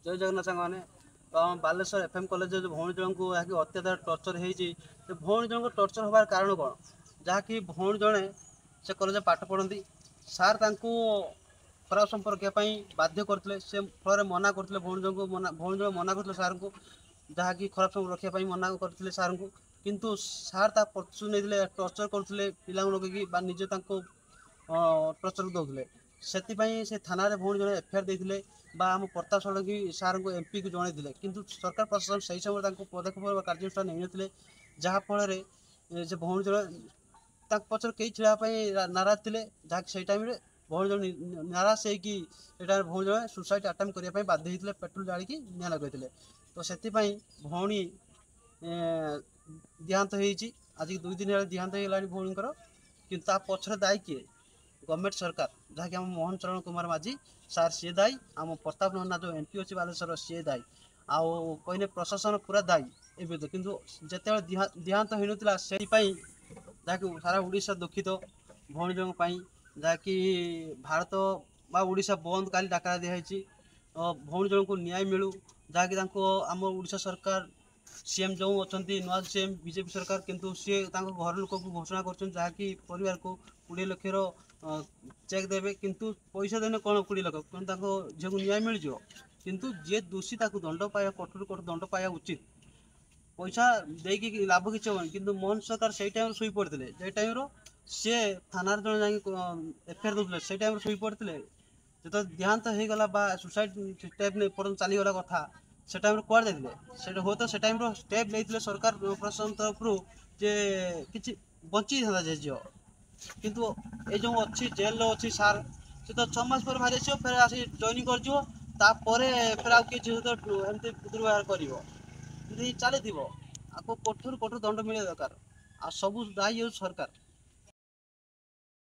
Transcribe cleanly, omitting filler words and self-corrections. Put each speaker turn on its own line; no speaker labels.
जय जगन्नाथ साने Baleshwar FM college जो भौणी जन को अत्याचार टर्चर हो भौणी जन को टर्चर हबार कारण कौन जहाँकि भौणी जड़े से कॉलेज पाठ पढ़ती सार खराब संपर्क बाध्य करते से फल मना करते भौणी जन को भौणी जन मना करते सार को जहाँकि खराब संपर्क रखापी मना करते सार को किंतु सार प्रतिशोध नहीं टर्चर करते पिला लगे निजे टर्चर दौले से थाना भौणी जन एफआईआर देते आम प्रताप षडंगी सार को एमपी को जनईले किंतु सरकार प्रशासन सही समय पदक्षेप कार्यानुष्ठान नहीं नथिले जहाँफल से भौणी जन पचर कई छिड़ा नाराज थे जहाँकि से टाइम भौणी जन नाराज होता भौणी जन सुसाइड अटेम्प्ट करने बाध्य होते पेट्रोल जाड़ी निआ लगे तो से भौणी देहांत आज 2 दिन देहांत होगा भौणीकर कि पचर दायी किए गवर्नमेंट सरकार जहाँकि आम मोहन चरण कुमार माझी सार सी दायी आम प्रताप नन्ना जो एमपी अच्छी बालेश्वर सी दायी आउ कहने प्रशासन पूरा दायी एवं किंतु जिते देहांत हो नाला से जहाँकि सारा ओडिशा दुखित भौणी जन जहाँकि भारत बा ओडिशा बंद काली डाकरा दिखाई भौणी जन को न्याय मिलू जहाँकि आम ओडिशा सरकार सीएम जो अच्छा नुआ सीएम बीजेपी सरकार किंतु सी घर लोक को घोषणा कर जहाँकि परिवार को 20 लाख चेक देवे किंतु पैसा देने कौन 20 लाख झील को न्याय मिल जाव किंतु जी दोषी दंड पाया कठोर कठोर दंड पाया उचित पैसा देकी लाभ किसी हम कि मोहन सरकार से टाइम शुई पड़ते जे टाइम सी थाना जन जा एफआईआर दूसरे से टाइम शुई पड़ते जो देहांत होगा सुसाइड स्टेप नहीं पर्यटन चलीगला कथा से टाइम कौन जाते हो तो से टाइम स्टेप नहीं सरकार प्रशासन तरफ जे कि बची था झील किंतु ये जो अच्छी जेल अच्छी सार से तो 6 मास पर बाहर आस फिर आस जॉइन कर फिर आउ किए सहित एमती दुर्व्यवहार कर चली आपको कठोर कठोर दंड मिले दरकार आ सब दायी सरकार।